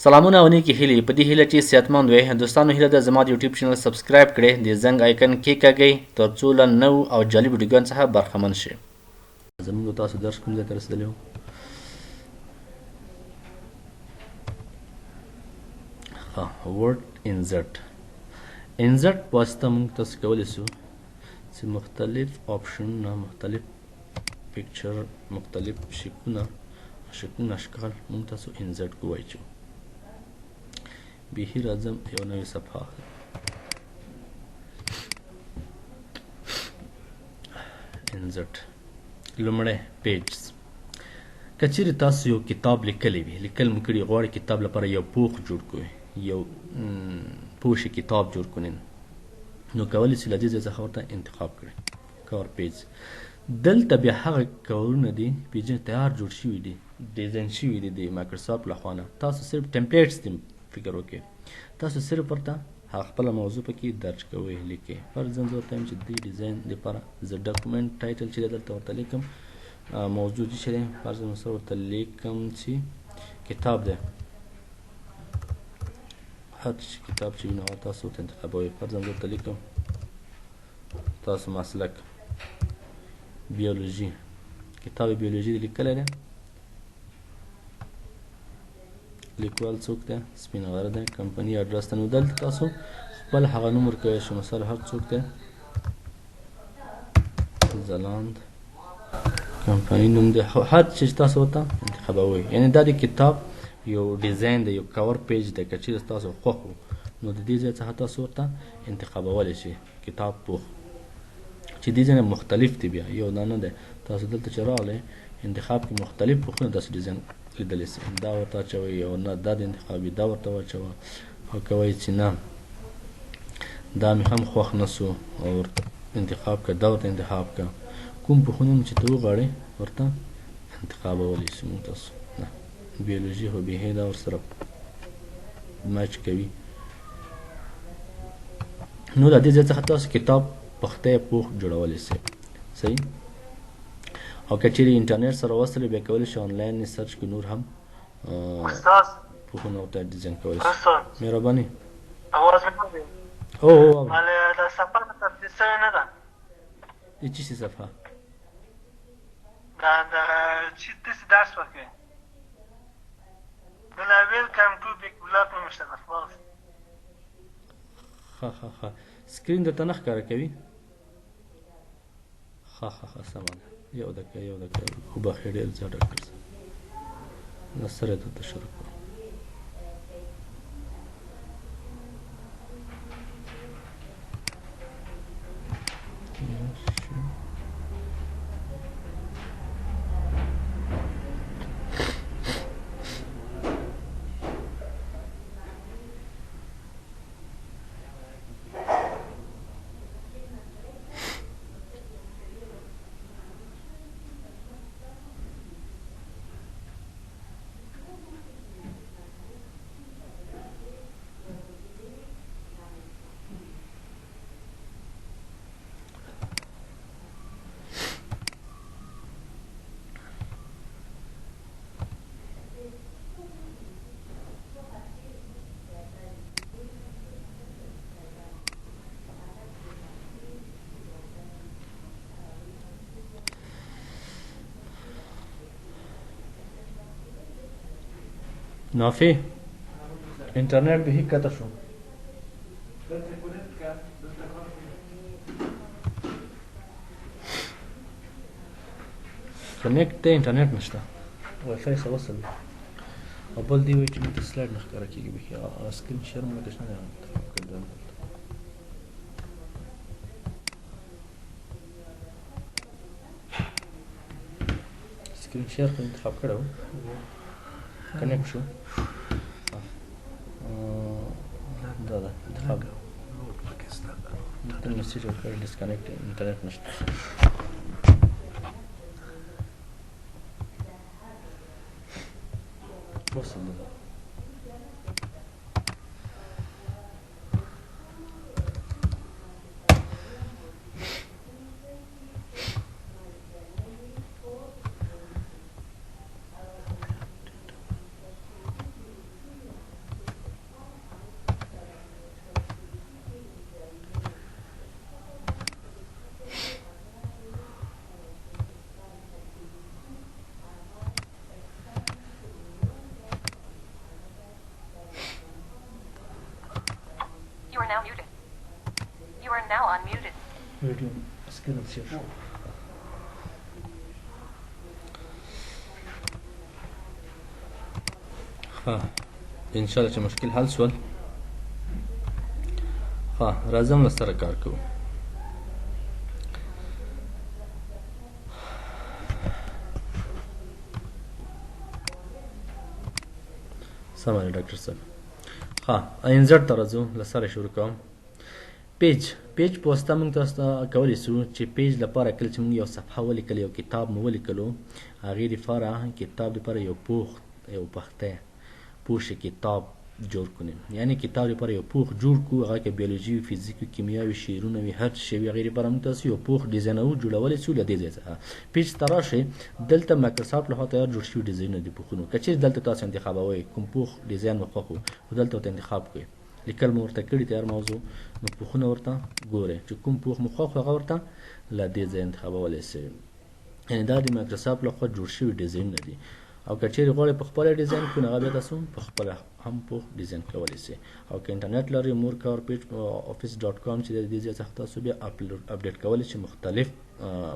سلامونه او نیکی هیلې په دې هیله چې صحتمند وئ. دوستانو هیله ده زما د یوټیوب چینل سبسکرایب کړئ، د زنګ آیکن کېکاږئ ترڅو له نوو او جالبو ویډیوګانو څخه برخمن شئ. زموږ تاسو درس کوم ځای ته رسېدلی و؟ ورډ انزرټ په واسطه موږ تاسو کولی شو چې مختلف آپشنونه، مختلف پکچر، مختلف شکلونه اشکال موږ تاسو انزرټ کولی شو. بیخي راځم یو نوې صفحه انزرټ. لومړی پیجز. که چیرې تاسو یو کتاب لیکلی وي، لیکل مو کړي، غواړئ کتاب لپاره یو پوښ جوړ کړئ، یو پوښ کتاب جوړ کړئ، نو کولی شئ له دې ځای څخه ورته انتخاب کړئ کور پیج. دلته بیا هغه کورونه دي پیجونه تیار جوړ شوي دي، ډیزاین شوي دي د مایکروسافټ لخوا نه. تاسو صرف ټمپلیټس دي فکر وکړئ، تاسو صرف ورته هغه خپله موضوع پکې درج کوئ، لیکئ. فرضاً زه ورته وایم چې دې ډیزاین دپاره زه ډاکومنټ ټایټل چې دی دلته ورته لیکم، موضوع چې دی فرضاً مثلا ورته لیکم چې کتاب دی، هر کتاب چې وي نو هغه تاسو ورته انتخابوئ. فرضاً زه ورته لیکم تاسو مسلک بیولوژي، کتاب بیولوژي دی لیکلی دی، لیکوال څوک دی؟ سپین غره دی، کمپنۍ اډرس ته. نو دلته تاسو خپل هغه نوم ورکولی شئ، مثلا هر څوک دی، ځلاند کمپنۍ نوم دی، هر څه چې تاسو ورته انتخابوئ. یعنې دا د کتاب یو ډیزاین دی، یو کور پیج دی. که چیرې تاسو خوښ و نو د دې ځای څخه تاسو ورته انتخابولی شئ کتاب پوښ، چې دې ځای نه مختلف دی. بیا یو دا نه دی، تاسو دلته چې راغلی انتخاب کې مختلف پوښونه تاسو ډیزاین لیدلی شئ. دا ورته اچوئ او نه دا د انتخابي، دا ورته واچوه، او کوئ چې نه دا مې هم خوښ نه سو او انتخاب کړه، دا ورته انتخاب کړه. کوم پوښونه چې ته وغواړئ ورته انتخابولی شئ موږ تاسو. نه بیولوژي خو بیخي دا ورسره میچ کوي. نو له دې ځای څخه تاسو کتاب پختی پوښ جوړولی شئ. صحیح. او که چیرې انټرنیټ سره وصل بیا کولی شئ آنلاین یې سرچ کړئ، نور هم پوښونه ورته ډیزاین کولی شئ. مهرباني. आवाज में नहीं او माले दा सफर में तब्दील से ना था د چی شي صفحه دا چیت سے درس وکړي بلا ویلکم ټو بیگ بلاک نو مشته خلاص. ښه سکرین درته نه ښکاره کوي؟ ښه سمه ده. یو دقیقه وبخښئ، ډېر زیات ډاکټر صاحب له سره یې درته شروع کړم. نافع انټرنیټ به هیڅ کته شو. کنیکټ ته انټرنیټ نشته، وای فای سره وصل او بل دی وایي چې موږ ته سلایډ نه ښکاره کېږي. بیخي سکرین شیر موږ ته نه دی سکرین شیر خو انتخاب کړی و، کنیکټ شو. دا ده انتخاب ته میسیج ورکړی ډسکنیکټ انټرنیټ نشته. وصل ده now unmuted. ویډیو سکرین شیر شو ها ان شاء الله چې مشکل حل شول ها راځم له سره کار کوو سمه ده ډاکټر صاحب ها انزرټ ته راځو له سره شروع کوم پیج په واسطه موږ تاسو ته کولی شو چې پیج لپاره کله چې موږ یو صفحه ولیکل یو کتاب مو ولیکلو هغې دپاره کتاب دپاره یو پخته پوښ کتاب جوړ کنیم یعنی کتاب لپاره یو پوښ جوړ کړو هغه کې بیولوژي وي فزیک وي کیمیا وي شعرونه وي هر شی وي هغې دپاره موږ تاسو یو پوښ ډیزاینوو جوړولی شو له دې ځای څخه پیج ته راشئ دلته مایکروسافټ لخوا تیار جوړ شوي ډیزاینونه دي پوښونو که چیرې دلته تاسو انتخابوئ کوم پوښ ډیزاین مو خوښ و دلته ورته انتخاب کړئ لیکل مو ورته کړي تیار موضوع نو پوښونه ورته ګورئ چې کوم پوښ مو خوښ هغه ورته له دې ځای انتخابولی شئ یعنې دا د مایکروسافټ لخوا جوړ شوي ډیزاینونه دي او که چیرې غواړئ په خپله ډیزاین کړو نو هغه بیا تاسو په خپله هم پوښ ډیزاین کولی شئ او که انټرنیټ لرئ مور کار پیج office .com چې د دې ځای څخه تاسو بیا اپډیټ کولی شئ مختلف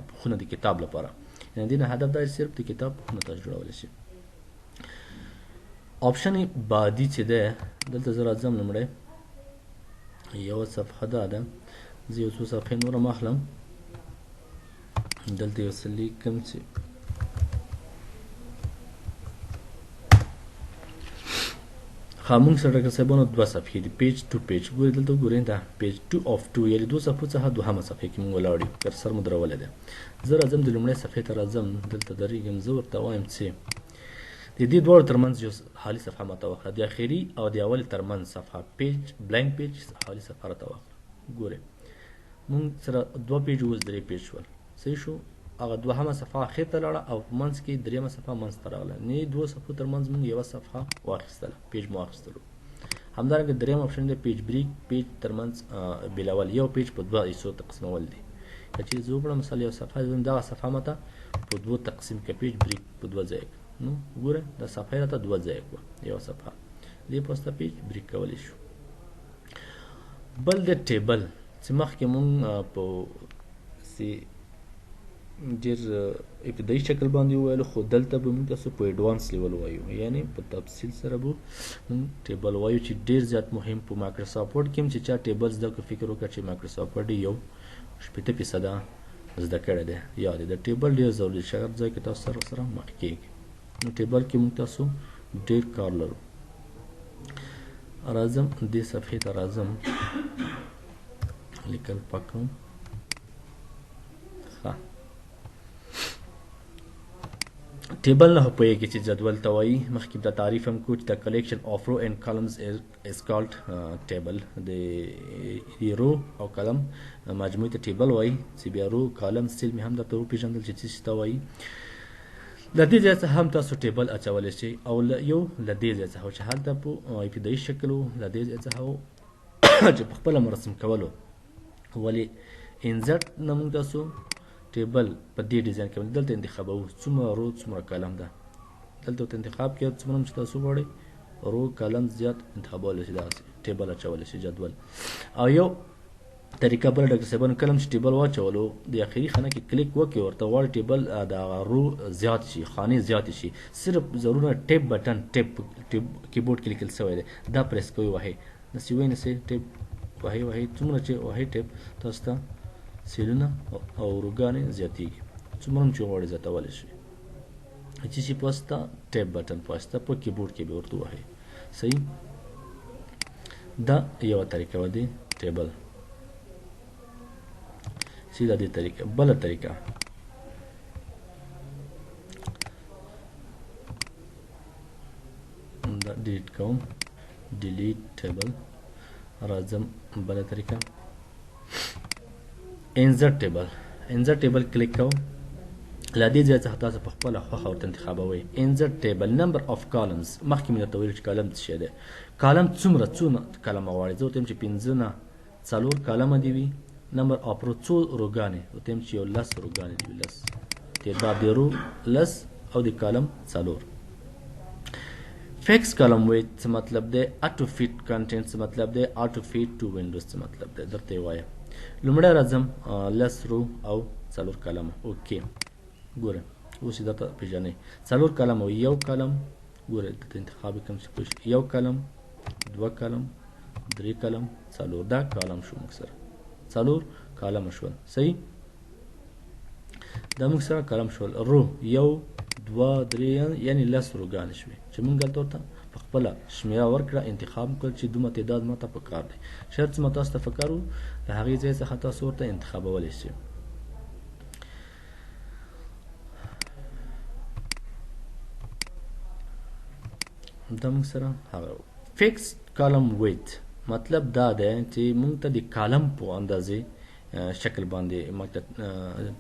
پوښونه د کتاب لپاره یعنې دې نه هدف دا چې صرف د کتاب پوښونه تاسو جوړولی شئ آپشن بعدي چې دی دلته زه راځم لومړی یوه صفحه دا ده زه یو څو صفحې نور هم اخلم دلته یو څه لیکم چې موږ سره ډاکټر صاحبانو دوه صفحې دي پیج ټو پیج ګورئ دلته وګورئ دا پیج 2 of 2 یعنې دوه صفحو څخه دوهمه صفحې کې موږ ولاړ یو کرسر مو درولې ده زه راځم د لومړۍ صفحې ته راځم دلته درېږم زه ورته وایم چې د دې دواړو ترمنځ یو حالي صفحه ماته واخله د اخري او د اولې ترمنځ صفحه پیج بلانک پیج حالي صفحه راته واخله ګورئ موږ سره دوه پیج اوس درې پیج شول صحیح شو هغه دوهمه صفحه اخر ته لاړه او په منځ کې دریمه صفحه منځ ته راغله نه دوه صفحو ترمنځ موږ یوه صفحه واخیستله پیج مو واخیستلو همدارنګه دریم اپشن دی پیج بریک پیج ترمنځ بیلول یو پیج په دوه حصو تقسیمول دي که چیرې زه وکړم مثلا یو صفحه دغه صفحه ماته په دوه تقسیم کړه پیج بریک په دوه ځایه نو ګوره دا صفحه راته دوه ځایه کړه یوه صفحه دې په واسطه پیج بریک کولی شو بل د ټیبل چې مخکې مونږ په ډېر ابتدایي شکل باندې وویلو خو دلته به موږ تاسو په ایډوانس لیول وایو یعنې په تفصیل سره به موږ ټیبل وایو چې ډېر زیات مهم په مایکروسافټ ورډ کې هم چې چا ټیبل زده کړو فکر وکړه چې مایکروسافټ ورډ یو 80% زده کړی دی یا د ټیبل ډېر ضروري چې هر ځای کې تاسو سره مخ کېږي نو ټیبل کې موږ تاسو ډېر کار لرو راځم دې صفحې ته راځم لیکل پاک کړم ښه ټیبل نه پوهېږي چې جدول ته وایي مخکې دا تعریف هم کړو چې د کلیکشن آف رو اینڈ کالمز از کالډ ټیبل د رو او کالم مجموعې ته ټیبل وایي چې بیا رو کالم سیل مې هم درته وپېژندل چې څه شي ته وایي له دې ځای څخه هم تاسو ټیبل اچولی شئ او یو له دې ځای څخه چې هلته په ابتدایي شکل و له دې ځای څخه چې په خپله مرسم کولو ولې انزرټ نه موږ تاسو ټیبل په دې ډیزاین کې دلته انتخابوو څومره رو څومره کالم ده دلته ورته انتخاب کړئ څومره چې تاسو غواړئ رو کالم زیات انتخابولی شي دغسې ټیبل اچولی شي جدول او یو طریقه بله ډاکټر صاحبانو کله چې ټیبل واچولو د اخري خانه کې کلیک وکړئ ورته غواړئ ټیبل د رو زیات شي خانې زیاتې شي صرف ضرورونه ټیپ بټن ټیپ کیبورډ کې لیکل شوی دی دا پریس کوئ وهئ داسې وایي نسئ ټیپ وهئ څومره چې وهئ ټیپ تاسو ته سیلونه او روګانې زیاتېږي څومره هم چې غواړئ زیاتولی شئ چې شي په واسطه ټیپ بټن په واسطه په کیبورډ کې به ورته ووهئ صحیح دا یوه طریقه وه د ټیبل سیده دې طریقه بله طریقه دا ډیلیټ کوم ډیلیټ ټیبل راځم بله طریقه انزرټ ټیبل کلیک کوم له دې ځای څخه تاسو په خپله خوښه ورته انتخابوئ انزرټ ټیبل نمبر آف کالمز مخکې مې درته ویل چې کالم څه شی دی کالم څومره کالمه غواړئ زه ورته یم چې 5 نه 4 کالمه دې وي نمبر آف رو څو روګانې ورته یم چې یو 10 روګانې دي 10 تعداد د رو 10 او د کالم 4 فیکس کالم وایي څه مطلب دی اټو فیټ کنټینټ څه مطلب دی اټو فیټ ټو وینډوز څه مطلب دی درته یې وایم لومړی راځم لس رو او څلور کلمه. اوکې ګوره اوس یې درته پېژنئ. څلور کلم او یو کلم، ګوره دلته انتخاب یې کوم چې پوه شي. یو کلم، دوه کلم، درې کلم، څلور. دا کالم شو موږ سره، څلور کالمه شول. صحیح، دا موږ سره کلم شول. رو یو دوه درې یعنې لس روګانې شوې چې موږ هلته ورته په خپله شمېره ورکړه، انتخاب کړل چې دومره تعداد ماته په کار دی. شرط څه تاسو ته پکار وو، له هغې ځای څخه تاسو ورته انتخابولی شئ. دا موږ سره هغه فکس کالم ویت مطلب دا دی چې موږ ته د کالم په اندازې شکل باندې موږ ته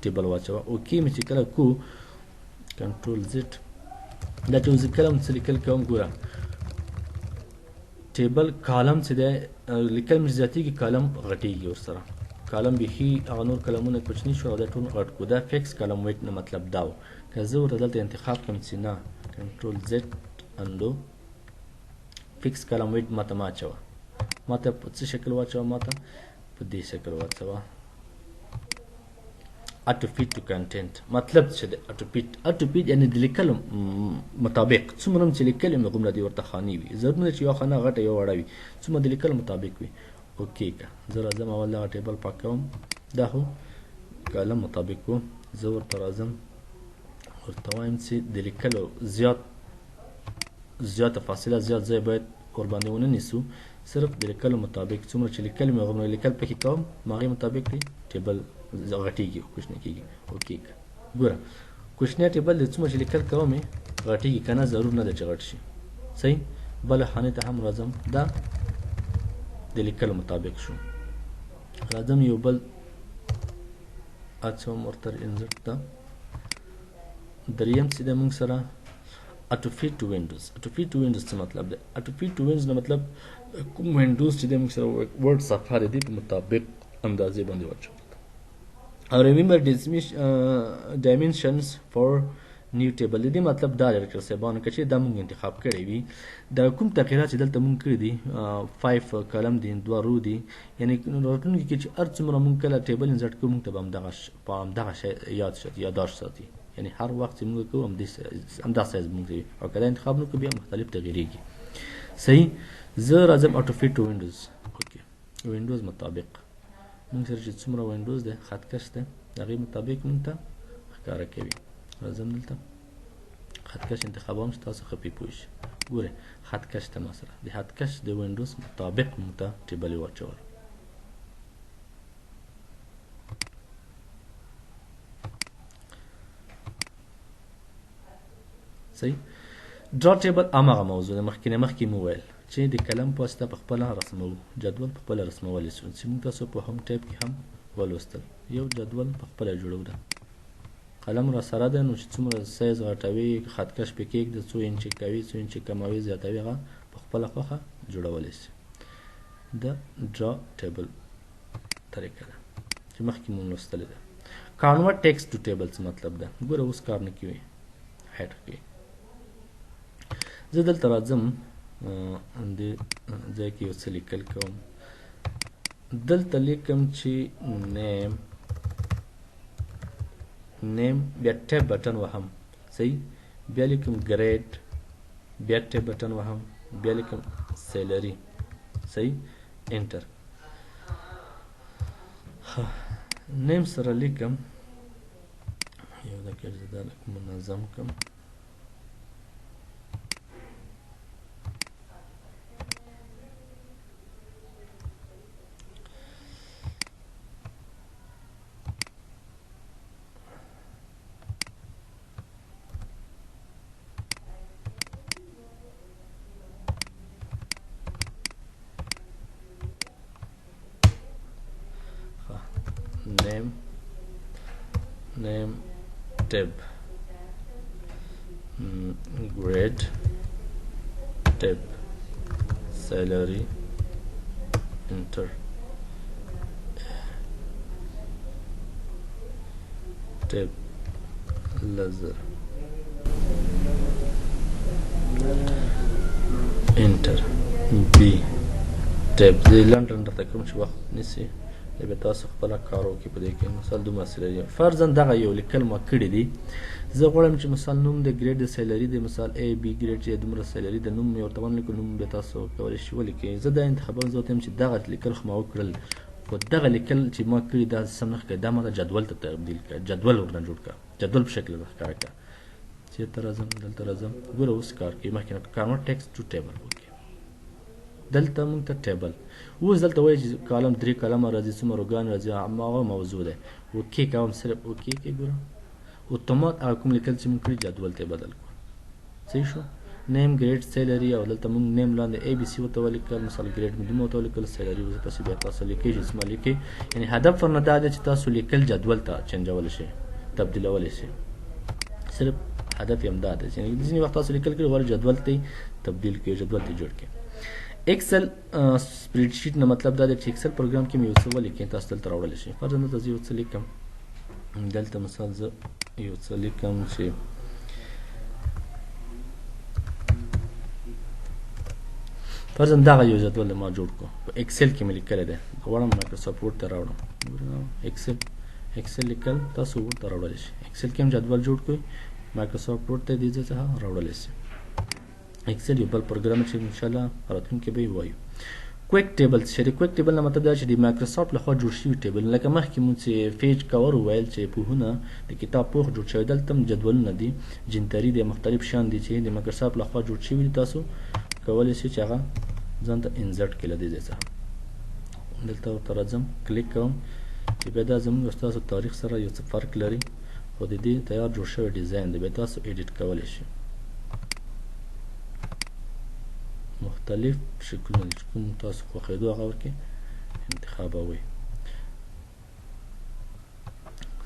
ټیبل واچوه. اوکې مې چې کله کو کنټرول زد، دا چې زه کله هم څه لیکل کوم، ګوره ټیبل کالم چې دی لیکل مې زیاتېږي، کالم غټېږي ورسره. کالم بیخي هغه نور کلمونه کوچني شو او دا ټول غټ کړو. دا فکس کالم ویټ نه مطلب دا و. که زه ورته دلته انتخاب کړم چې نه کنټرول زد اندو فکس کالم ویټ ماته مه اچوه، ماته په څه شکل واچوه، ماته په دې شکل واچوه. اټو فیټ ټو کنټینټ مطلب څه دی؟ اټو فیټ یعنې د لیکلو مطابق، څومره چې لیکل وي هغومره دې ورته خانې وي. ضرور نه چې یوه خانه غټه یوه وړه وي، څومره د لیکلو مطابق وي. اوکې که زه راځم اول دغه ټیبل پاکوم، دا خو کالم مطابق و. زه ورته راځم ورته وایم چې د لیکلو زیاته فاصله زیات ځای باید ورباندې ونه نیسو، صرف د لیکلو مطابق څومره چې لیکل مې هغومره لیکل پکې کوم، هغې مطابق دی ټیبل غټېږي او کوچنی کېږي. اوکې که ګوره کوچنی ټیبل دی څومره چې لیکل کوم یې غټېږي، که نه ضرور نه ده چې غټ شي. صحیح، بله خانې ته هم راځم، دا د لیکلو مطابق شو. راځم یو بل اچوم ورته انزرټ ته. دریم چې دی موږ سره اټو فیټ ټو وینډوز. اټو فیټ ټو وینډوز څه مطلب دی؟ اټو فیټ ټو وینډوز نه مطلب کوم وینډوز چې دی موږ سره ورډ صفحه د دې په مطابق اندازې باندې واچوو. او ریمبر ډایمنشنز فور نیو ټیبل. د دې مطلب دا دی ډاکټر صاحبانو که چېرې دا موږ انتخاب کړی وي، دا کوم تغیرات چې دلته موږ کړي دي 5 کلم دي، 2 رو دي، یعنې راتلونکي کې چې هر څومره موږ کله ټیبل انسرټ کوو موږ ته به په همدغه شی یاداشت ساتي، یعنې هر وخت چې موږ کوو همدا سایز موږ وي، او که دا انتخاب نه کړو بیا مختلف تغیرېږي. صحیح، زه راځم اټو فیټ ټو وینډوز. اوکې وینډوز مطابق موږ سره چې څومره وینډوز دی خطکش دی د هغې مطابق موږ ته ښکاره کوي. راځم دلته خطکش انتخابوم چې تاسو ښه پرې پوه شئ. ګورئ خطکش ته ما سره د خطکش د وینډوز مطابق موږ ته ټیبل یې واچول. صحیح، ډرا ټیبل هماغه موضوع ده مخکې مو ویل چې د کلم په واسطه په خپله رسموو، جدول په خپله رسمولی شو چې موږ تاسو په هم ټایپ کې هم ولوستل. یو جدول په خپله جوړو ده، قلم را سره ده، نو چې څومره سایز غټوي خطکش پې کېږده، څو انچې کوي څو انچې کموي زیاتوي، هغه په خپله خوښه جوړولی شي. د ډرا ټیبل طریقه ده چې مخکې مو لوستلې ده. کانورټ ټیکسټ ټو ټیبل څه مطلب ده؟ ګوره اوس کار نه کوي، هایډ کوي. زه دلته راځم دې ځای کې یو څه لیکل کوم، دلته لیکم چې نیم بیا ټیب بټن وهم. صحیح، بیا لیکم ګریډ، بیا ټیب بټن وهم، بیا لیکم سیلري. صحیح، انټر. نیم سره لیکم یو دقیقه زه دا منظم کړم. name tab grade tab salary enter tab laser enter B tab. زي لندن درته کوم چې وخت نیسي دا به تاسو خپله کار وکړئ په دې کې مثال دومره سیلري فرضاً دغه یو لیکل ما کړي دي زه غواړم چې مثال نوم د ګریډ د سیلري دی مثال A B ګریډ چې دومره سیلري د نوم مې ورته ونلیکو نوم به تاسو کولی شئ ولیکئ زه دا انتخابوم زه ورته وایم چې دغه لیکل خو ما وکړل خو دغه لیکل چې ما کړي دا سم نه ښکاري دا ما ته جدول ته تبدیل کړه جدول ورنه جوړ کړه جدول په شکل ښکاره کړه چېرته راځم دلته راځم ګوره اوس کار کوي مخکې نه convert text to table وکړي دلته موږ ته ټیبل اوس دلته وایي چې کالم 3 کالمه راځي څومره روګان راځي هماغه موضوع دی اوکې کوم صرف اوکې کې ګوره اتومات هغه کوم لیکل چې موږ کړي جدول ته بدل کړو صحیح شو نیم ګریډ سیلري او دلته موږ نیم لاندې A B C ورته ولیکل مثال ګریډ مې دومره ورته ولیکل سیلري پسې بیا تاسو لیکئ چې څومره لیکئ یعنې هدف ورنه دا دی چې تاسو لیکل جدول ته چینجولی شئ تبدیلولی شئ صرف هدف یې همدا دی چې ځینې وخت تاسو لیکل کړي غواړئ جدول ته تبدیل کړئ جدول ته جوړ کړئ ایکسل سپریډ شیټ نه مطلب دا دی چې ایکسل پروګرام کې مې یو څه ولیکئ تاسو دلته راوړلی شئ فرضاً دلته زه یو څه لیکم دلته مثال زه یو څه لیکم چې فرضاً دغه یو جدول ما جوړ کړو په ایکسل کې مې لیکلی دی غواړم مایکروسافټ ورډ ته راوړم ایکسل لیکل تاسو ورډ ته راوړلی شئ ایکسل کې هم جدول جوړ کړئ مایکروسافټ ورډ ته دې ځای څخه راوړلی شئ ایکسل یو بل پروګرام چې انشاءالله راتلونکي به یې وایو کویک ټیبل څه دی کویک ټیبل نه مطلب دا چې د مایکروسافټ لخوا جوړ شوي ټیبل لکه مخکې مونږ چې پیج کور وویل چې پوهونه د کتاب پوښ جوړ شوی دلته هم جدولونه دي جنتري دی مختلف شیان دي چې د مایکروسافټ لخوا جوړ شوي دي تاسو کولی شئ چې هغه ځان ته انزرټ کړئ له دې ځای څخه دلته ورته راځم کلیک کوم چې بیا دا زموږ او ستاسو تاریخ سره یو څه فرق لري خو د دې تیار جوړ شوی ډیزاین دی بیا تاسو ایډیټ کولی شئ مختلف شکلونه چې کوم تاسو خوښېدو هغه ورکې انتخابوئ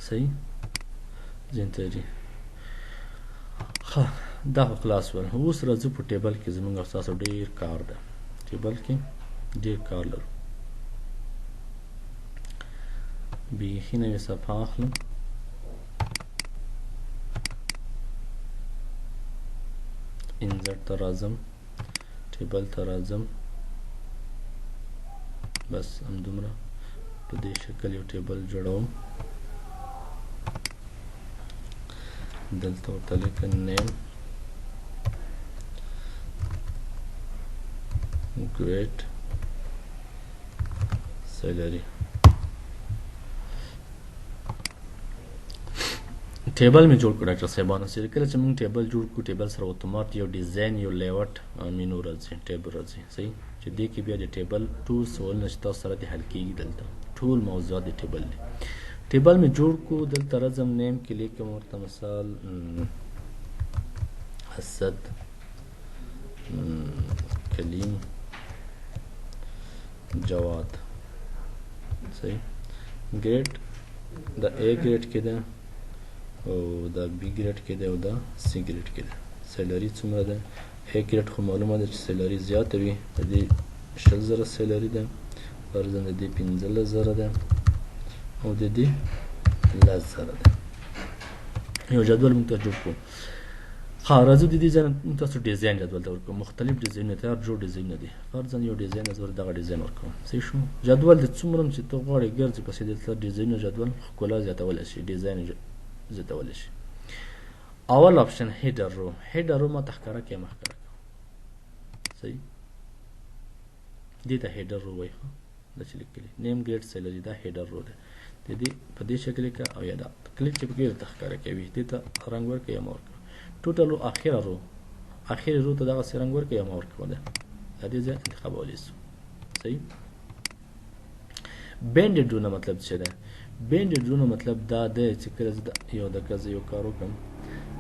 صحیح زینتري ښه دا خو خلاص ول اوس راځو په ټیبل کې زموږ او ستاسو ډېر کار ده ټیبل کې ډېر کار لرو بیخي نوې صفحه اخلم انزرټ ته راځم ټیبل ته راځم بس همدومره په دې شکل یو ټیبل جوړوم دلته ورته لیکم نیم ګریډ سیلري ټیبل مې جوړ کړ ډاکټر صاحبانو چې کله چې موږ ټیبل جوړ کړو ټیبل سره اتومات یو ډیزاین یو لیاوټ مینو راځي ټیبل راځي صحیح چې دې کې بیا د ټیبل ټول سوالونه چې تاسو سره دي حل کېږي دلته ټول موضوعات د ټیبل دي ټیبل مې جوړ کړو دلته راځم نیم کې لیکم ورته مثال اسد کلیم جواد صحیح ګریډ دا A ګریډ کې ده او دا B ګریډ کې ده او دا C ګریډ کې ده سیلري څومره ده A ګریډ خو معلومه ده چې سیلري زیاته وي د دې 100,000 سیلري ده فرضاً د دې 15,000 ده او د دې 10,000 ده یو جدول موږ ته جوړ کړو ښه راځو د دې ځای نه موږ تاسو ډیزاین جدول ته ورکړو مختلف ډیزاینونه تیار جوړ ډیزاینونه دي فرضاً یو ډیزاین زه دغه ډیزاین ورکوم صحیح شو جدول د څومره چې ته غواړې ګرځې پسې دلته ډیزاینونه جدول ښکلا زیاتولی شي ډیزاین زیاتولی شي اول آپشن هیډر رو هیډر رو ما ته ښکاره کړئ ما ښکاره کوم صحیح دې ته هیډر رو وایي دا چې لیکلي نیم ګریډ سیلري دا هیډر رو دی د دې په دې شکل کې او یا دا کلیک چې پکې درته ښکاره کوي دې ته رنګ ورکړئ یا مه ورکړئ ټوټل رو اخره رو ته دغسې رنګ ورکړئ یا مه ورکړئ د دې ځای انتخابولی شو صحیح بینډډ رو نه مطلب څه دی بینډډ رو نه مطلب دا دی چې کله زه یو دقیقه زه یو کار وکړم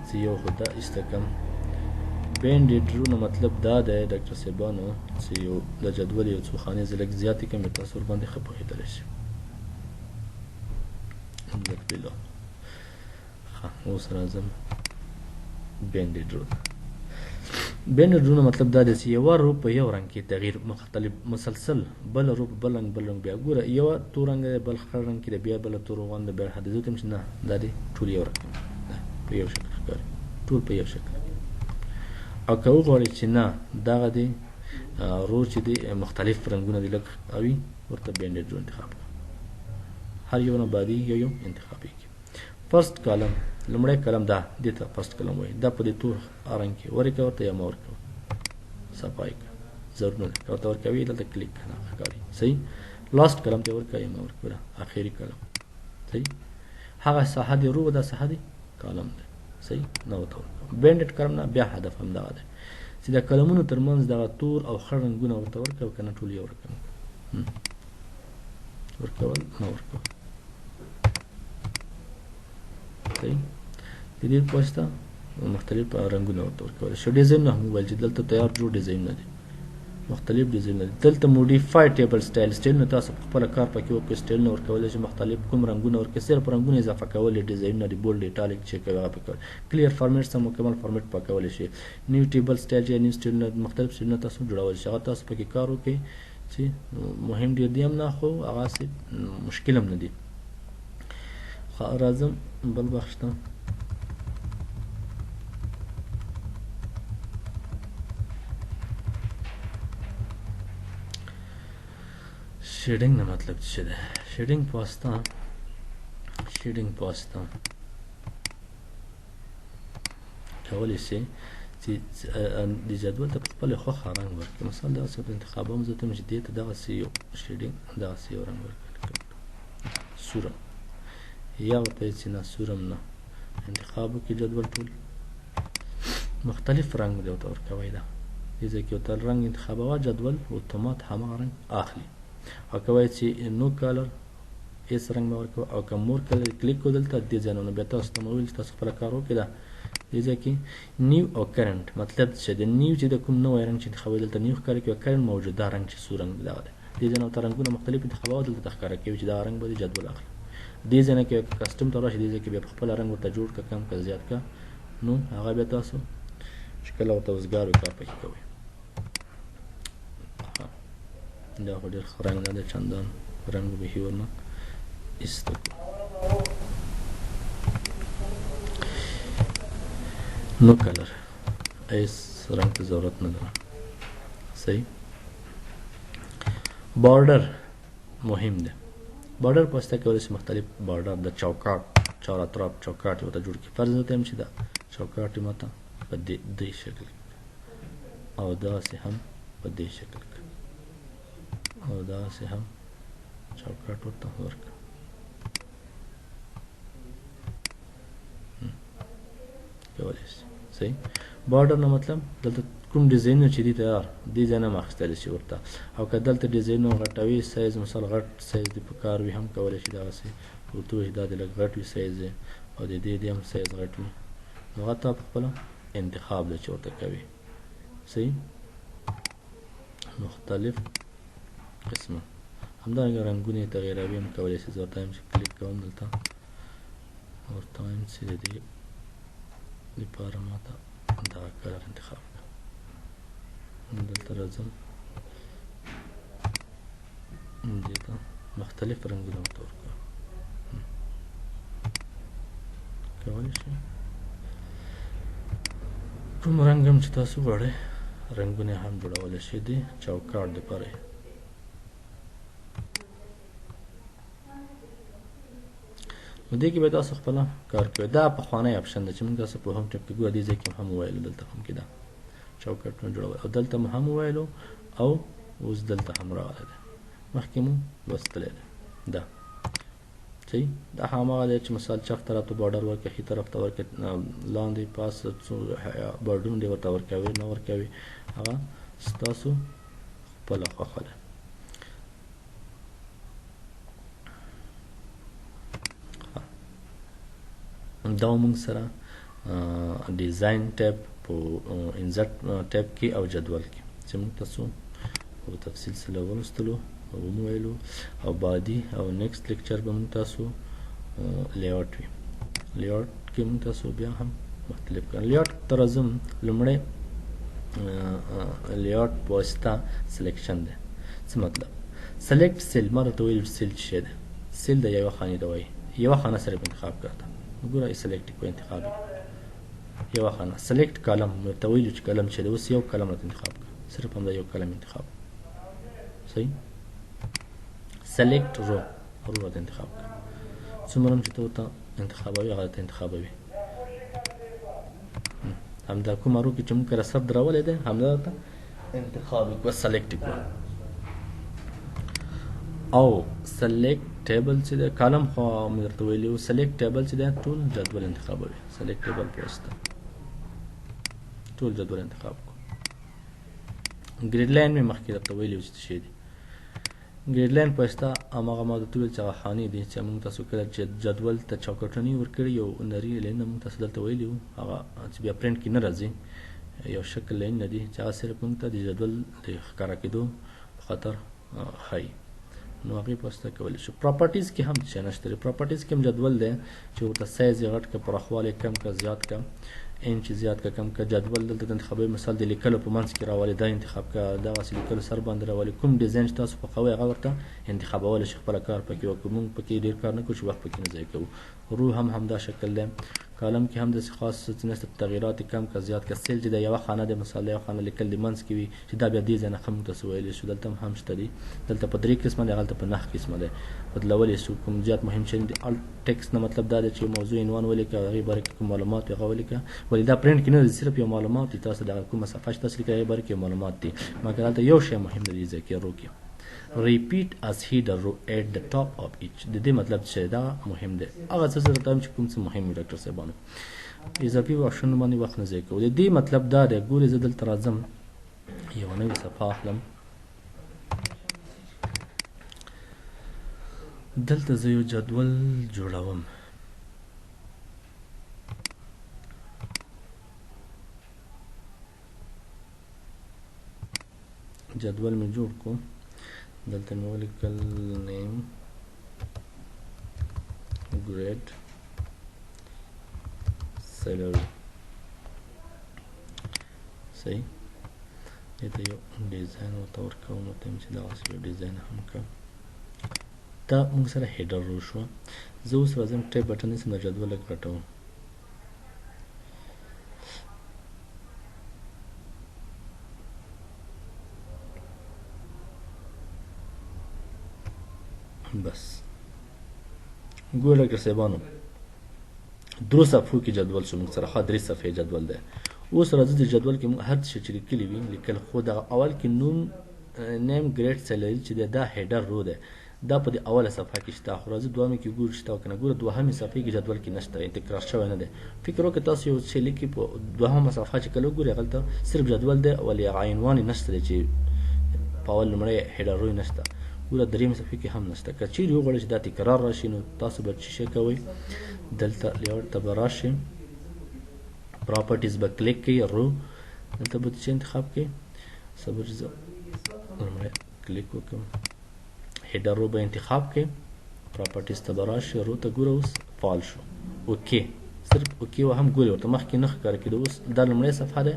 چې یو خو دا ایسته کړم بینډډ رو نه مطلب دا دی ډاکټر صاحبانو چې یو د جدول یو څو خانې زه لږ زیاتې کړم تاسو ورباندې ښه پوهېدلی شئ لږ بلو ښه اوس راځم بینډډ رو بینډډ رو نه مطلب دا دی چې یوه رو په یو رنګ کې تغییر مختلف مسلسل بله رو په بل رنګ بیا ګوره یوه تور رنګ دی بل خړ رنګ کې دی بیا بله تور غوند دی بیا حد زه ته چې نه دا دی ټول یو رنګ په یو شکل ښکاري ټول په یو شکل او که وغواړئ چې نه دغه دی رو چې دی مختلف رنګونه دي لږ اوي ورته بینډډ رو انتخاب کړه هر یو نه بعدي یو انتخابېږي. فرست کالم لومړی کالم دا دې ته فرست کالم وایي. دا په دې تور رنګ کې ورکړه ورته یا مه ورکوه صفا یې کړه ضرور نه ده که ورته ورکوي دلته کلیک نه ښکاري صحیح. لاست کالم ته ورکړه یا مه ورکوه اخري کالم صحیح. هغه ساحه دې رو دا ساحه دې کالم دی صحیح نه ورته ورکوه. بینډډ کالم نه بیا هدف هم دغه دی چې د کلمونو ترمنځ دغه تور او خړ رنګونه ورته ورکوه که نه ټول یې ورکوه ورکول نه ورکوه صحیح. د دې په واسطه مختلف رنګونه ورته ورکولی شي. ډیزاینونه هم وویل چې دلته تیار جوړ ډیزاینونه دي مختلف ډیزاینونه دي. دلته موډیفای ټیبل سټایل سټایلونه تاسو په خپله کار پکې وکړئ سټایلونه ورکولی شي مختلف کوم رنګونه ورکړئ صرف رنګونه اضافه کولی ډیزاینونه دي بولډ ایټالیک چې کوي هغه پکې کلیر فارمیټ سم مکمل فارمیټ پاکولی شي. نیو ټیبل سټایل یا نیو سټایلونه مختلف سټایلونه تاسو جوړولی شي هغه تاسو پکې کار وکړئ چې مهم ډېر دي هم نه خو هغسې مشکل هم نه دي. راځم بل بخش ته. شیډینګ نه مطلب څه ده؟ شیډینګ په واسطه کولی شي چې د جدول ته په خپله خوښه رنګ ورکړي. مثال دغسې ورته انتخاب هم زه ته چې دې ته دغسې یو شیډینګ دغسې یو رنګ ورکړي سورم یا ورته چې نه سورم نه انتخاب وکړي جدول ټول مختلف رنګ دې ورته ورکوی ده دې ځای کې ورته رنګ انتخابوه جدول اتومات همغه رنګ اخلي. او که وایي چې نو کلر هېڅ رنګ مه ورکوه او که مور کلر کلیک کړو دلته دې ځای نه بیا تاسو ته مو وویل چې تاسو خپله کار وکړئ ده دې ځای کې نیو او کرنټ مطلب چې د نیو چې د کوم نوی رنګ چې انتخابوي دلته نیو ښکاره کوي او کرنټ موجوده رنګ چې څو رنګ دغه دی دې ځای نه ورته رنګونه مختلف انتخابوه دلته ته ښکاره کوي چې دغه رنګ به دې جدول اخلي. دې ځای نه کې کسټم ته راشي دې ځای کې بیا په خپله رنګ ورته جوړ که کم که زیات که نو هغه بیا تاسو چې کله ورته وزګار وي کار پکې کوئ. دا خو ډېر ښه رنګ نه دی چندان رنګ بیخي ورنه ایسته کړو. نو کلر هېڅ رنګ ته ضرورت نه لرم صحیح. بارډر مهم دی. بارډر په واسطه کولی شي مختلف بارډر د چوکاټ چار اطراف چوکاټ یې ورته جوړ کړي. فرض ته یم چې دا چوکاټ یې ماته په دې شکل او داسې هم په دې شکل او داسې هم چوکاټ ورته ورکړه کولی شي صحیح. بارډر نه مطلب دلته کوم ډیزاینونه چې دي تیار دې ځای نه هم اخیستلی شي ورته او که دلته ډیزاینونه غټوي سایز مثال غټ سایز دې په کار وي هم کولی شي دغسې ورته ووایي دا دې لږ غټ وي سایز یې او د دې هم سایز غټ وي نو هغه تا په خپله انتخاب دی چې ورته کوي صحیح. مختلف قسمه همدارنګه رنګونه یې تغیروي هم کولی شي. زه ورته وایم چې کلیک کوم دلته ورته وایم چې د دې لپاره ماته دغه کلر انتخاب کړه. دلته راځم دې ته مختلف رنګونه ورته ورکوم کولی شي کوم رنګ هم چې تاسو غواړئ رنګونه هم جوړولی شي د چوکاټ دپاره نو دې کې به تاسو خپله کار کوئ. دا پخوانی اپشن ده چې موږ تاسو په هم ټپ کې ګوره دې ځای کې هم وویلو دلته هم کې ده چوکاټونه جوړول او دلته مو هم وویلو او اوس دلته هم راغلی دی مخکې مو لوستلی دی دا صحیح. دا هماغه دی چې مثال چپ طرف ته بارډر ورکړئ ښي طرف ته ورکړئ لاندې پاس بارډرونه دې ورته ورکوي نه ورکوي هغه ستاسو خپله خوښه ده. دا موږ سره ډیزاین ټیب په انزرټ ټیب کې او جدول کې چې موږ تاسو په تفصیل سره ولوستلو او ومویلو او بعدي او نیکسټ لیکچر به موږ تاسو لیاوټ وي. لیاوټ کې موږ تاسو بیا هم مختلف کړو. لیاوټ ته راځم لومړی لیاوټ په واسطه سلیکشن دی. څه مطلب سلیکټ سیل ما درته ویل سیل څه شی دی؟ سیل د یوه خانې ته وایي یوه خانه صرف انتخاب کړه ګوره سلیکټ کو انتخاب یوه خانه سلیکټ کالم ورته ویلو چې کالم څه دی اوس یو کالم راته انتخاب کړه صرف همدا یو کالم انتخاب صحیح. سلیکټ رو راته انتخاب کړه څومره چې ته ورته انتخابوي هغه ته انتخابوي. همدا کومه رو کې چې موږ کرسر دراولی دی همدا ته انتخاب وکړه سلیکټ کړه. او سلیکټ ټیبل چې دی کالم خو مې درته ویلي وو سلیکټ ټیبل چې دی ټول جدول انتخابوي. سلیکټ ټیبل پوسته ټول جدول انتخاب کړو. ګریډ لاین مې مخکې درته ویلي وو چې څه شی دی. ګریډ لاین پوسته هماغه ما درته ویل چې هغه خانې دي چې موږ تاسو کله چې جدول ته چوکاټني ورکړي یو نري لاین موږ تاسو دلته ویلي وو هغه چې بیا پرنټ کې نه راځي یو شکل لاین نه دي چې هغه صرف موږ ته د جدول د ښکاره کېدو په خاطر ښایي. نو هغې پوسته کولی شو. پراپرټیز کې هم څه نشته دی. پراپرټیز کې هم جدول دی چې ورته سایز یې غټ کړه پراخوالی کم کړه زیات کړه انچ زیات کړه کم کړه. جدول دلته د انتخابوي مثال د لیکلو په منځ کې راولي دا انتخاب کړه دغسې لیکلو سر باندې راولي. کوم ډیزاین چې تاسو خوښوئ هغه ورته انتخابولی شي خپله کار پکې وکړو. موږ پکې ډېر کار نه کوو چې وخت پکې نه ضایع کوو. رو هم همدا شکل دی. کالم کې هم داسې خاص څه نشته تغیرات یې کم کړه زیات کړه. سیل چې د یوه خانه د مثال د یوه خانه لیکل د منځ کې وي چې دا بیا دې ځای نه ښه موږ تاسو ویلی شو دلته هم شته دي. دلته په 3 قسمه دی هغلته په 9 قسمه دی بدلولی شو. کوم زیات مهم شی د الټ ټکس نه مطلب دا دی چې موضوع عنوان ولیکه هغې باره کې کوم معلومات وي هغه ولیکه. ولې دا پرنټ کې نه دی صرف یو معلومات دي تاسو دغه کومه صفحه چې تاسو لیکئ هغې باره کې معلومات دي. مګر هلته یو شی مهم دی دې ځای کې رو کې repeat as header row at the top of each. د دې مطلب چې دا مهم دی هغه څه سره تایم چې کوم څه مهم وي ډاکټر صاحبانو اضافي واښونو باندې وخت نه ضایع کوو. د دې مطلب دا دی ګورې زه دلته راځم یوه نوې صفحه اخلم. دلته زه یو جدول جوړوم. جدول مې جوړ کړو. دلته مې ولیکل نیم ګریډ سیلري صحیح. دې ته یو ډیزاین ورته ورکوم ورته چې دغسې یو ډیزاین هم کړم. دا موږ سره هیډر رو شوه. زه اوس راځم ټیپ بټن نیسم د جدول لږ غټوم. بس ګوره ډاکټر صاحبانو درو صفحو کې جدول شو موږ سره 3 صفحې جدول دی. اوس راځي د جدول کې موږ هر څه چې لیکلي وي لیکل خو د اول کې نوم نیم ګریډ سیلري چې دی دا هیډر رو دی دا په د اوله صفحه کې شته. خو راځي دوهمې کې ګورو شته او که نه ګوره دوهمې صفحې کې جدول کې نشته تکرار شوی نه دی. فکر وکړه تاسو یو څه لیکي په دوهمه صفحه چې کله وګورئ هغلته صرف جدول دی ولې هغه عنوان یې نشته دی چې په اول لومړی هیډر رو یې نشته. ګوره درېیمې صفحې کې هم نشته. که چیرې وغواړئ چې دا تکرار راشي نو تاسو به څه شی کوئ دلته لیاوټ ته به راشئ پراپرټیز به کلیک کوئ رو دلته به څه انتخاب کوئ صبر چې زه لومړی کلیک وکړم هیډر رو به انتخاب کوئ پراپرټیز ته به راشئ رو ته ګوره اوس فعال شو اوکې صرف اوکې وهم ګورئ ورته مخکې نه ښکاره کېده. اوس دا لومړی صفحه دی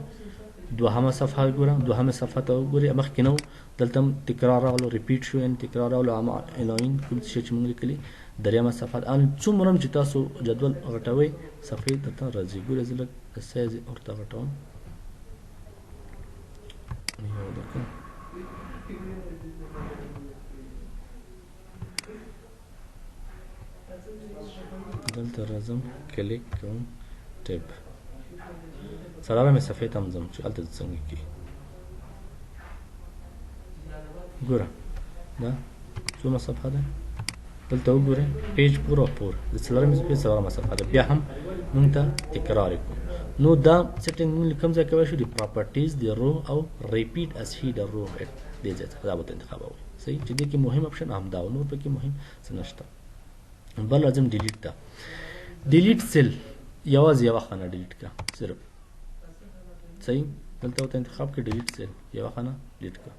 دوهمه صفحه ګوره دوهمه صفحه ته وګورئ مخکې نه و دلته هم تکرار راغلو ریپیټ شو یعنې تکرار راغلو الاین کوم څه چې موږ لیکلي. درېیمه صفحه څومره چې تاسو جدول غټوئ صفحې درته راځي. ګورئ زه لږ سایز ورته غټوم یو دقیقه دلته راځم کلیک کوم ټیپ څلورمې صفحې ته هم ځم چې هلته څنګه کېږي. ګوره دا څومره صفحه ده دلته وګورئ پیج پوره پوره د څلورمې صفحې څلورمه صفحه ده. بیا هم موږ ته تکرار یې کړو. نو دا سیټینګ موږ کوم ځای کولی شو د پراپرټیز د رو او ریپیټ از هیډر رو دې ځای څخه دا به انتخابوئ صحیح چې دې کې مهم اپشن همدا و نور پکې مهم څه نشته. بل راځم ډیلیټ ته. ډیلیټ سیل یوازې یوه خانه ډیلیټ کړه صرف صحیح. دلته ورته انتخاب کړه ډیلیټ سیل یوه خانه ډیلیټ کړه.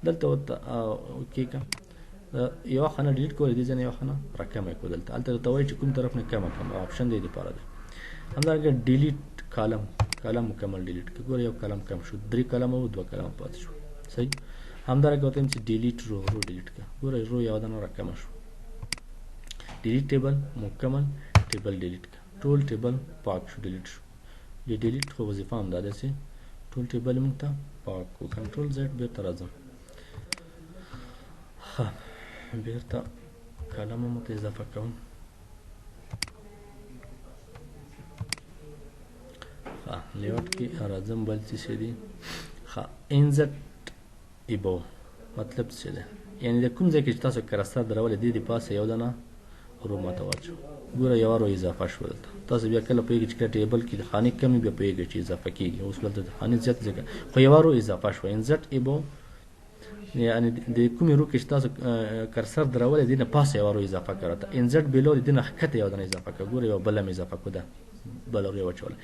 دلته ورته اوکې کړه یوه خانه ډیلیټ کړه دې ځای نه یوه خانه راکمه کړو. دلته هلته درته وایي چې کوم طرف نه کمه کړم آپشن دې دپاره دی. همدارنګه ډیلیټ کالم مکمل ډیلیټ کړه. ګوره یو کالم کم شو 3 کالمه و 2 کالمه پاتې شو صحیح. همدارنګه ورته وایم چې ډیلیټ رو ډیلیټ کړه. ګوره رو یوه دانه راکمه شو. ډیلیټ ټیبل مکمل ټیبل ډیلیټ کړه. ټول ټیبل پاک شو ډیلیټ شو. د ډیلیټ خو وظیفه همدا ده چې ټول ټیبل موږ ته پاک کړو. کنټرول زیډ بېرته راځم ښه بېرته کالم هم ورته اضافه کوم لیاوټ کې راځم بل څه دي ښه انزت ایبو مطلب څه دی یعنی د کوم ځای کې چې تاسو کرستر درولې دې د پاسه یو دانه رو ماته واچو ګوره یوه رو اضافه شوه دلته تاسو بیا کله پوهېږئ چې کله ټیبل کې د خانې کم بیا پوهېږئ چې اضافه کېږي اوس دلته د خانې زیات ځکه خو یوه رو اضافه شوه انزت ایبو یعنی د کومې رو کې چې تاسو کرسر درولې دې نه پاسه یوه رو اضافه کړه ته انزت بیلو د دې نه ښکته یو دانه اضافه کړه ګوره یوه بله مې اضافه کړه ده بله رو یې واچوله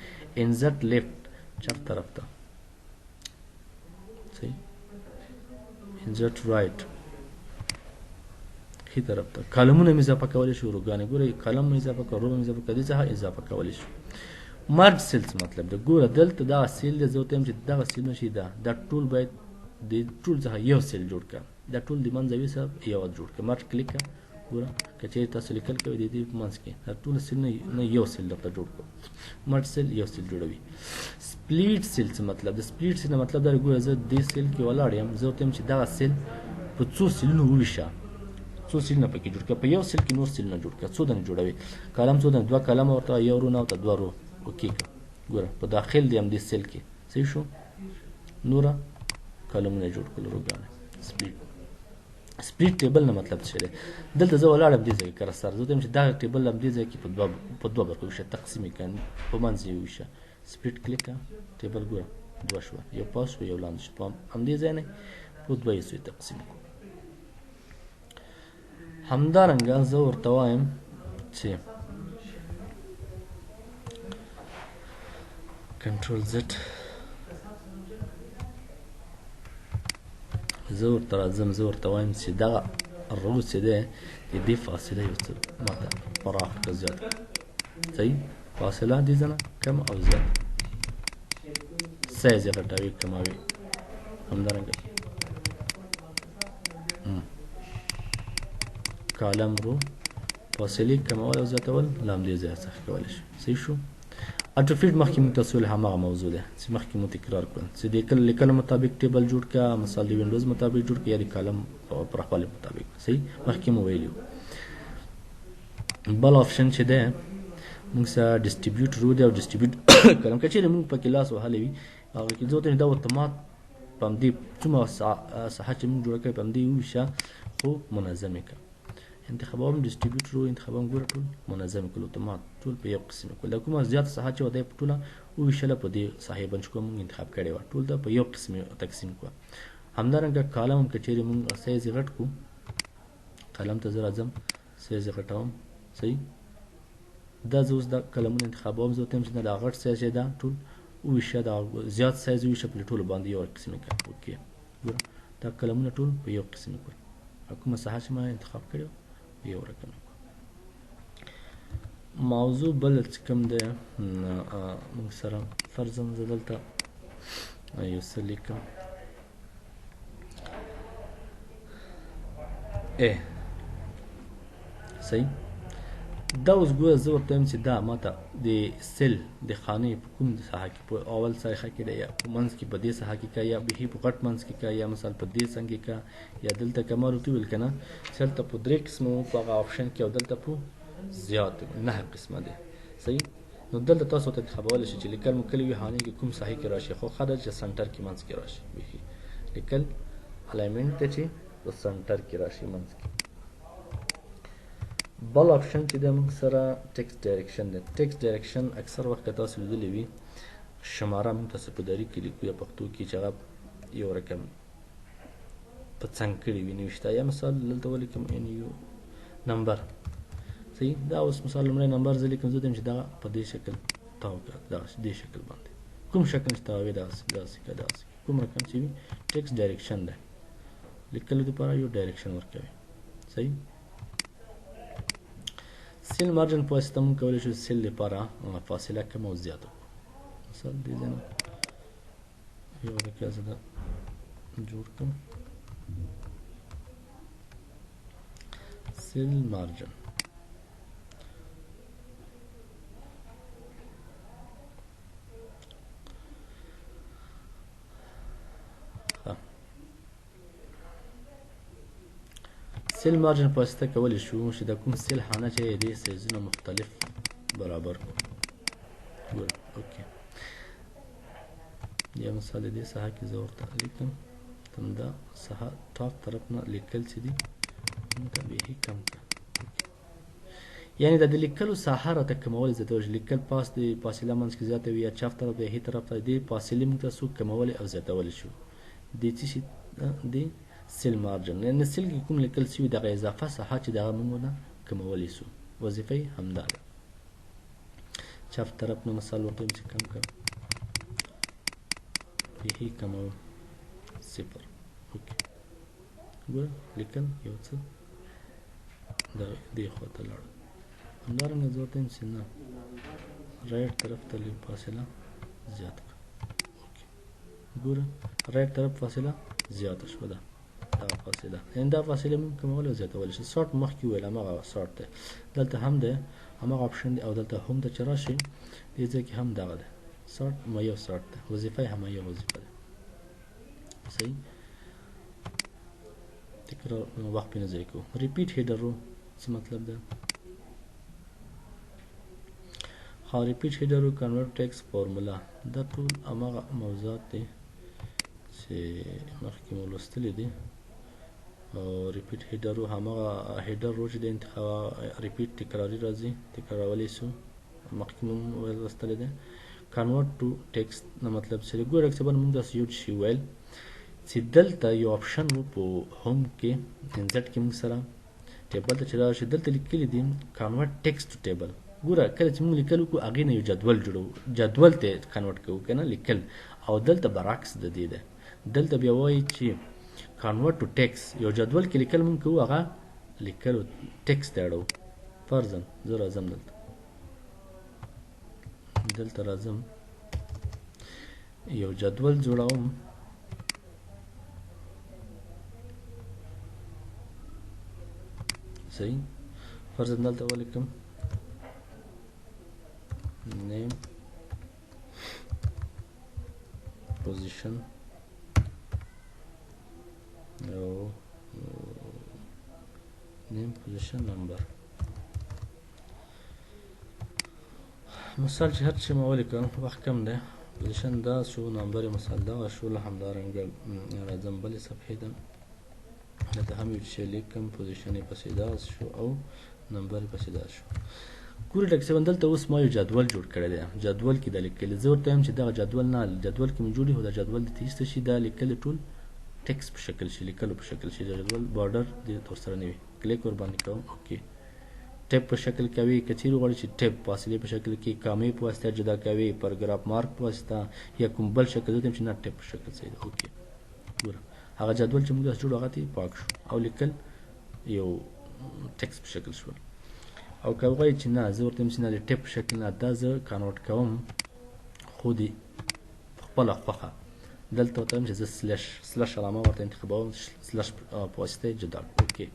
انزت لیفټ چپ طرف ته صحیح انزت رایټ ښي طرف ته کالمونه مې اضافه کولی شو روګانې ګوره کالم مې اضافه کړه رو مې اضافه کړه دې څخه اضافه کولی شو مرج سیلز مطلب د ګوره دلته دغه سیل دی زه ورته وایم چې دغه سیلونه چې دا ټول باید د ټول څخه یو سیل جوړ کړه دا ټول د منځوي سره یو جوړ کړه مرج کلیک کړه ګوره که چېرې تاسو لیکل کوئ د دې په منځ کې دا ټول سیل نه یو سیل درته جوړ کړو مرج سیل یو سیل جوړوي سپلیټ سیل څه مطلب د سپلیټ سیل مطلب دا ګوره زه دې سیل کې ولاړ یم زه ورته وایم چې دغه سیل په څو سیلونو وویشه څو سیلونه پکې جوړ کړه په یو سیل کې نور سیلونه جوړ کړه څو دانې جوړوي کالم څو دانې دوه کالمه ورته یو رو نه ورته دوه رو اوکې کړه ګوره په داخل دی همدې سیل کې صحیح شو نوره کالمونه جوړ کړل روګانې سپلیټ ټیبل نه مطلب څه دی دلته زه ولاړم دې ځای کې کرستر زه وایم چې دغه ټیبل همدې ځای کې په دوه برخو وویشه تقسیم یې کړه په منځ یې وویشه سپلیټ کلیک کړه ټیبل ګوره دوه شوه یو پاس شو یو لاندې شو په همدې ځای نه په دوه حصو تقسیم کړو همدارنګه زه ورته وایم چې کنټرول زد زه ورته راځم زه ورته وایم چې دغه رو چې دی د دې فاصله یو څه ماته پراخ کړه زیات صحیح فاصله دې ځنه کم او زیات سایز یې غټوي کموي همدارنګه کالم رو فاصلې کمول او زیاتول له همدې ځای څخه کولی شي صحیح شو اټوفیټ مخکې موږ تاسو له هماغه موضوع ده چې مخکې مو تکرار کړل چې د لیکلو مطابق ټیبل جوړ کړه مثال د وینډوز مطابق جوړ کړه یا د کالم پراخوالي مطابق صحیح مخکې مو ویلي بل آپشن چې ده موږ سره ډسټریبیوټ رو دی او ډسټریبیوټ کلم که چېرې موږ پکې لاس وهلی وي هغه کې زه ورته دا اتومات په همدې څومره ساحه چې موږ جوړه کړې په همدې وویشه خو منظم یې کړه انتخابام ډسټریبیوټ رو انتخابام ګوره ټول منظم کړل اتومات ټول په یو قسم کړل دا کومه زیاته ساحه چې وه دی په ټوله وویشله په دې ساحې باندې چې کوم موږ انتخاب کړې وه ټول دا په یو قسم تقسیم کړه همدارنګه کالم هم که چېرې موږ سایز یې غټ کړو قلم ته زه راځم سایز یې غټوم صحیح دا زه اوس دا قلمونه انتخابوم زه ورته وایم چې نه دا غټ سایز یې دا ټول وویشه دا زیات سایز وویشه په ټولو باندې یو قسم یې کړه اوکې ګوره دا قلمونه ټول په یو قسم یې کړل کومه ساحه چې ما انتخاب کړې وه یو رقم موضوع بل چې کوم دی موږ سره فرضاً زه دلته یو څه لیکم صحیح دا اوس ګوره زه ورته وایم چې دا ماته د سیل د خانې په کوم ساحه کې په اول ساحه کې ده یا په منځ کې په دې ساحه کې که یا بیخي په غټ منځ کې که یا مثال په دې څنګ کې که یا دلته که ما ورته وویل که نه چې هلته په 3 قسمه په هغه آپشن کې او دلته په زیات 9 قسمه دی صحیح نو دلته تاسو ته انتخابولی شئ چې لیکل مو کلي وي خانې کې کوم ساحې کې راشي خو ښه ده چې سنټر کې منځ کې راشي بیخي لیکل الاینمنټ ته چې په سنټر کې راشي منځ کې بل آپشن چې دی موږ سره ټیکسټ ډایرکشن دی ټیکسټ ډایرکشن اکثر وخت که تاسو لیدلی وي شماره موږ تاسو په دري کې لیکو یا پښتو کې چې هغه یو رقم په څنګ کړي وي نوشته یا مثال دلته ولیکم یو نمبر صحیح دا اوس مثال لومړی نمبر زه لیکم زه وایم چې دغه په دې شکل تاو کړه دغسې دې شکل باندې کوم شکل چې تاووې دغسې که دغسې کوم رقم چې وي ټیکسټ ډایرکشن دی لیکلو دپاره یو ډایرکشن ورکوي صحیح سیل مارجن په واسطه موږ کولی شو سیل لپاره فاصله کم او زیاته کړو مثال دې ځای نه یو رکه زه دا جوړ کړم سیل مارجن سیل مارجن په واسطه کولی شو چې د کوم سیل خانه چې دې سایزونه مختلف برابر کړو ګوره اوکې یا مثال دې ساحه کې زه ورته لیکم همدا ساحه ټاپ طرف نه لیکل چې دي موږ ته بیخي کم کړه یعنې د لیکلو ساحه راته کمول زیاته وشي لیکل پاس د فاصله منځ کې زیاته وي یا چپ طرف د هي طرف ته دې فاصلې موږ ته څو کمولی او زیاتولی شو دې څه شي د سیل مارجن یعنې سیل کې کوم لیکل شوي دغه اضافه ساحه چې دغه موږ نه کمولی سو وظیفه یې همدا ده چپ طرف نه مثال ورته چې کم کړه بیخي کموم 0 اوکې ګوره لیکل یو څه دې خوا ته لاړه همدارنګه زه ورته یم چې نه رایټ طرف ته لږ فاصله زیات کړه ګوره رایټ طرف فاصله زیاته شوه دا فاصله یعنې دا فاصله موږ کمولی او زیاتولی شي سارټ مخکې وویل همغه سارټ دی دلته هم دی همغه اپشن دی او دلته هم ته چې راشي دې ځای کې هم دغه دی سارټ یو سارټ دی وظیفه یې هم یو وظیفه ده صحیح تکرار وخت پې نه ضایع کوو ریپیټ هیډر رو څه مطلب ده ها ریپیټ هیډر رو کنورټ ټیکس فارمولا دا ټول همغه موضوعات دي چې مخکې مو لوستلي دي او ریپیټ هیډر رو همغه هیډر رو چې د انتخاب ریپیټ تکراري راځي تکرارولی سو مخکې مو لوستلی دی کنورټ ټو ټیکسټ نه مطلب چې ګوره اکسبن موږ داسې یو شي ویل چې دلته یو اپشن و په هوم کې انزټ کې موږ سره ټیبل ته چې راشي دلته لیکلي دي کنورټ ټیکسټ ټو ټیبل ګوره کله چې موږ لیکل وکړو هغې نه یو جدول جوړوو جدول ته کنورټ کوو که نه لیکل او دلته برعکس د دې ده دلته بیا وایي چې کنورټ ټو ټیکس یو جدول کې لیکل موږ کوو هغه لیکلو ټیکس ته اړوو فرضاً زه راځم دلته راځم یو جدول جوړوم صحیح فرضاً دلته ولیکم name position او name position number مثال چې هر څه ما ولیکم وخت کم دی پوزیشن دا شو نمبر مثال دا شو له همدارنګه راځم بلې صفحې ته دلته هم یو شی لیکم پوزیشن یې پسې دا شو او نمبر یې پسې دا شو ګورې ډاکټر صاحب دلته اوس ما یو جدول جوړ کړی دی جدول کې دا لیکلی زه ورته وایم چې دغه جدول نه جدول کې مې جوړ خو دا جدول دې ایسته شي دا لیکلی ټول ټیکس په شکل شي لیکلو په شکل شي دا جدول بارډر دې ورسره نه وي کلیک ورباندې کوم اوکې ټیپ په شکل کوي که چیرې غواړئ چې ټیپ فاصلې په شکل کې کامې په واسطه جدا کوي پاراګراف مارک په واسطه یا کوم بل شکل زه ته چې نه ټیپ په شکل صحیح ده اوکې ګوره هغه جدول چې موږ داسې جوړ هغه ته پاک شو او لیکل یو ټیکس په شکل شول او که وایي چې نه زه ورته وایم چې نه د ټیپ په شکل نه دا زه کنورټ کوم خو د خپله خوښه دلته ورته وایم چې زه سلش علامه ورته انتخابوم سلش په واسطه جدا اوکې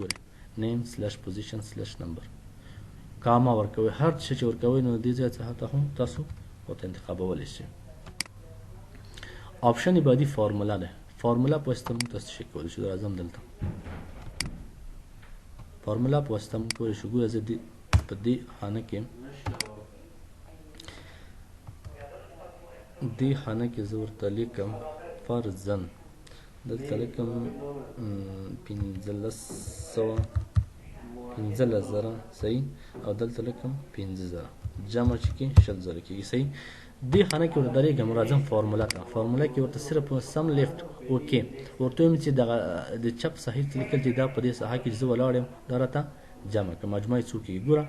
ګورئ name slash position slash number کاما ورکوي هر څه چې ورکوي نو دې ځای څخه هم تاسو ورته انتخابولی شئ آپشن بعدي فارمولا ده فارمولا په واسطه موږ تاسو شي کولی شو راځم دلته فارمولا په واسطه موږ کولی شو ګوره زه په دې خانه کې زه ورته لیکم فرضاً دلته لیکم 15,000 صحیح او دلته لیکم 15,000 جمع چې کې 20,000 کېږي صحیح دې خانه کې ورته درېږم راځم فارمولا ته فارمولا کې ورته صرف سم لیفټ اوکې ورته وایم چې دغه د چپ ساحې ته لیکل چې دا په دې ساحه کې چې زه ولاړ یم دا راته جمع کړه مجموعه څو کېږي ګوره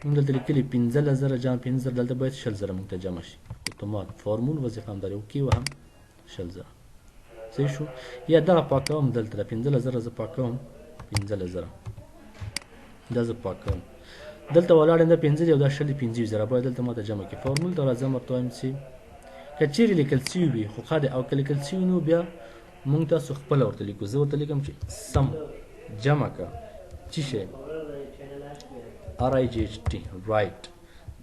موږ دلته لیکلي 15,000 جمع 15,000 دلته باید 20,000 موږ ته جمع شي اتومات فارمول وظیفه هم لري اوکې وهم 20,000 صحیح شو یا دغه پاکوم دلته 15,000 زه پاکوم 15,000 دا زه پاکوم دلته ولاړ یم دا 15 او دا 15,000 باید دلته ماته جمع کړي فارمول ته راځم ورته وایم چې که چیرې لیکل شوي وي خو ښه دی او که لیکل شوي نو بیا موږ تاسو خپله ورته لیکو زه ورته لیکم چې سم جمع کړه څه شی RIGHT رایټ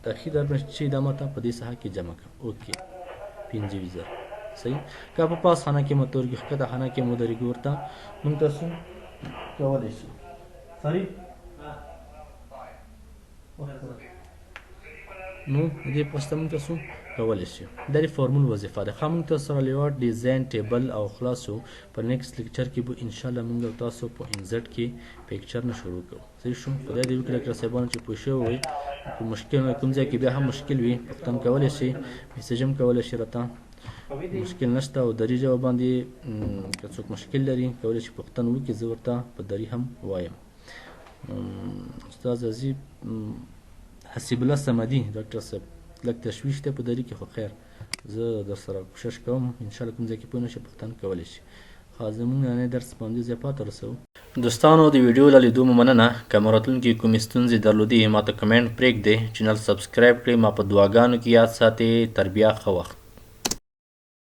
د ښي درمه چې دا ماته په دې ساحه کې جمع کړه اوکې 15,000 صحیح که په پاس خانه کې مو تورګي ښکته خانه کې مو درېږي ورته موږ تاسو کولی شو فرید نو دې پوسته موږ تاسو کولی شي. دا د فارمول وظیفه ده. ښه موږ تاسو سره لیوارډ ډیزاین ټیبل او خلاصو. په نیکسټ لیکچر کې به انشاءالله موږ او تاسو په انزد کې پیکچر نه شروع کوو. صحیح شو. خدای دې وکړي ډاکټر صاحبانو چې پوه شوي وئ. که مشکل کوم ځای کې بیا هم مشکل وي پوښتنه کولی شي، میسیج هم کولی شي راته، مشکل نشته. او دري ژبه باندې که څوک مشکل لري کولی شي پوښتنه وکړي، زه ورته په دري هم وایم. استاد عزیز حسیب الله صمدي ډاکټر صاحب لږ تشویش دی په دري کې، خو خیر زه در سره کوشش کوم انشاءالله کوم ځای کې پوه نه شي پوښتنه کولی شي. زموږ نننی درس په همدې ځای پای ته رسوو. دوستانو د ویډیو له لیدو مو مننه. که مو راتلونکي کومې ستونزې درلودې ما ته کمنټ پرېږدئ، چینل سبسکرایب کړئ، ما په دعاګانو کې یاد ساتئ. تر بیا ښه وخت.